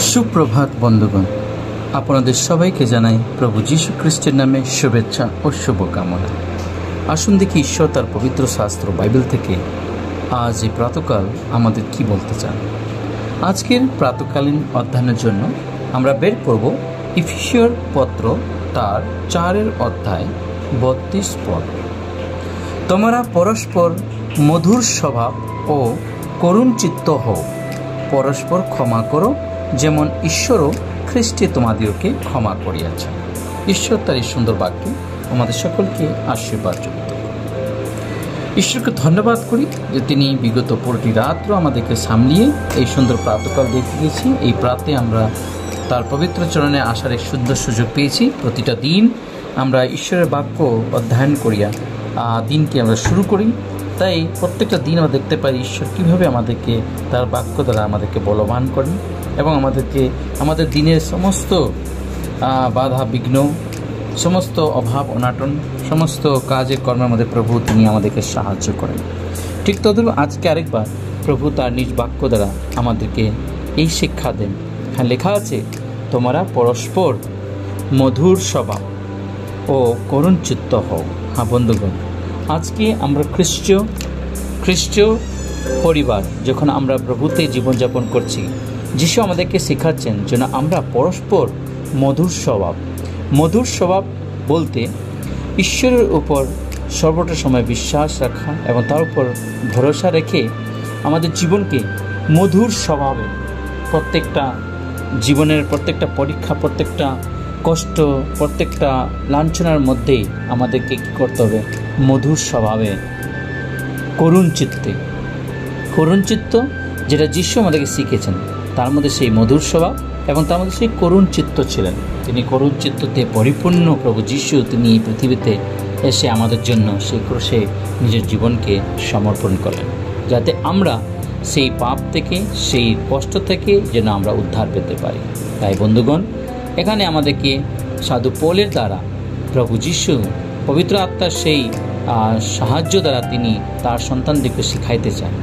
সুপ্রভাত বন্ধুগণ, আপনাদের সবাইকে জানাই প্রভু যীশু খ্রিস্টের নামে শুভেচ্ছা ও শুভকামনা। আসুন দেখি ঈশ্বর তার পবিত্র শাস্ত্র বাইবেল থেকে আজ এই প্রাতকাল আমাদের কি বলতে চান। আজকের প্রাতকালীন অধ্যয়নের জন্য আমরা বের করব ইফিসীয় পত্র তার 4 অধ্যায় 32 পদ। তোমরা পরস্পর মধুর স্বভাব ও করুণ চিত্ত হও, পরস্পর ক্ষমা করো, যেমন ঈশ্বরও খ্রিস্টে তোমাদেরকে ক্ষমা করিয়াছেন। ঈশ্বর তার এই সুন্দর বাক্যে আমাদের সকলকে আশীর্বাদ যুক্ত। ঈশ্বরকে ধন্যবাদ করি যে তিনি বিগত পুরোটি রাত্র আমাদেরকে সামলিয়ে এই সুন্দর প্রাতকাল দেখে গেছি। এই প্রাতে আমরা তার পবিত্র চরণে আসার এক সুন্দর সুযোগ পেয়েছি। প্রতিটা দিন আমরা ঈশ্বরের বাক্য অধ্যয়ন করিয়া দিনকে আমরা শুরু করি। তাই প্রত্যেকটা দিন আমরা দেখতে পাই ঈশ্বর কীভাবে আমাদেরকে তার বাক্য দ্বারা আমাদেরকে বলবান করেন এবং আমাদের দিনের সমস্ত বাধা বিঘ্ন, সমস্ত অভাব অনাটন, সমস্ত কাজের কর্মের মধ্যে প্রভু তিনি আমাদেরকে সাহায্য করেন। ঠিক তদ্রূপ আজকে আরেকবার প্রভু তার নিজ বাক্য দ্বারা আমাদেরকে এই শিক্ষা দেন। হ্যাঁ, লেখা আছে, তোমরা পরস্পর মধুর স্বভাব ও করুণ চিত্ত হও। হ্যাঁ বন্ধুগণ, আজকে আমরা খ্রিস্টীয় পরিবার যখন আমরা প্রভুতে জীবনযাপন করছি, যিশু আমাদেরকে শেখাচ্ছেন যেন আমরা পরস্পর মধুর স্বভাব বলতে ঈশ্বরের উপর সর্বটা সময় বিশ্বাস রাখা এবং তার উপর ভরসা রেখে আমাদের জীবনকে মধুর স্বভাবে প্রত্যেকটা জীবনের প্রত্যেকটা পরীক্ষা, প্রত্যেকটা কষ্ট, প্রত্যেকটা লাঞ্ছনার মধ্যেই আমাদেরকে কী করতে হবে? মধুর স্বভাবে, করুণ চিত্ত যেটা যিশু আমাদেরকে শিখেছেন, তার মধ্যে সেই মধুর স্বভাব এবং তার মধ্যে সেই করুণ চিত্ত ছিলেন। তিনি করুণ চিত্ততে পরিপূর্ণ প্রভু যিশু, তিনি এই পৃথিবীতে এসে আমাদের জন্য সেই ক্রুশে নিজের জীবনকে সমর্পণ করলেন, যাতে আমরা সেই পাপ থেকে, সেই কষ্ট থেকে যেন আমরা উদ্ধার পেতে পারি। তাই বন্ধুগণ, এখানে আমাদেরকে সাধু পৌলের দ্বারা প্রভু যিশু পবিত্র আত্মার সেই সাহায্য দ্বারা তিনি তার সন্তানদেরকে শিখাইতে চান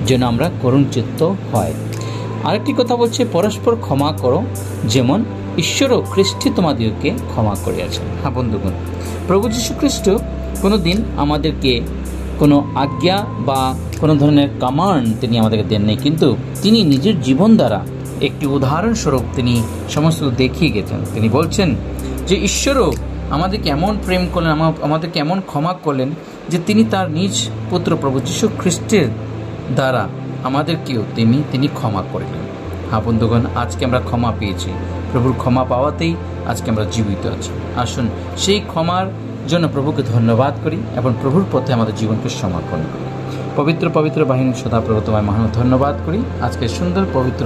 যেন আমরা করুণ চিত্ত হয়। আরেকটি কথা বলছে, পরস্পর ক্ষমা করো, যেমন ঈশ্বরও খ্রিস্টে তোমাদেরকে ক্ষমা করিয়াছেন। হ্যাঁ বন্ধুগণ, প্রভু যীশু খ্রিস্ট কোনো দিন আমাদেরকে কোনো আজ্ঞা বা কোনো ধরনের কমান্ড তিনি আমাদেরকে দেন নাই, কিন্তু তিনি নিজের জীবন দ্বারা একটি উদাহরণস্বরূপ তিনি সমস্ত দেখিয়ে গেছেন। তিনি বলছেন যে ঈশ্বরও আমাদেরকে এমন প্রেম করলেন, আমাদেরকে এমন ক্ষমা করলেন যে তিনি তার নিজ পুত্র প্রভু যীশু খ্রিস্টের দ্বারা আমাদেরকেও তিনি ক্ষমা করলেন। হ্যাঁ বন্ধুগণ, আজকে আমরা ক্ষমা পেয়েছি। প্রভুর ক্ষমা পাওয়াতেই আজকে আমরা জীবিত আছি। আসুন সেই ক্ষমার জন্য প্রভুকে ধন্যবাদ করি এবং প্রভুর পথে আমাদের জীবনকে সমর্পণ করি। পবিত্র বাহিনী সদাপ্রভু তোমায় মহান ধন্যবাদ করি আজকে সুন্দর পবিত্র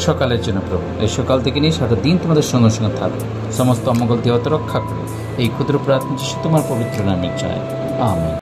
সকালের জন্য। প্রভু, এই সকাল থেকে নিয়ে সারা দিন তোমাদের সঙ্গে সঙ্গে থাকবে, সমস্ত অমঙ্গল দেহতে রক্ষা করে। এই ক্ষুদ্র প্রার্থনা যিশু তোমার পবিত্র নামে চাই, আমেন।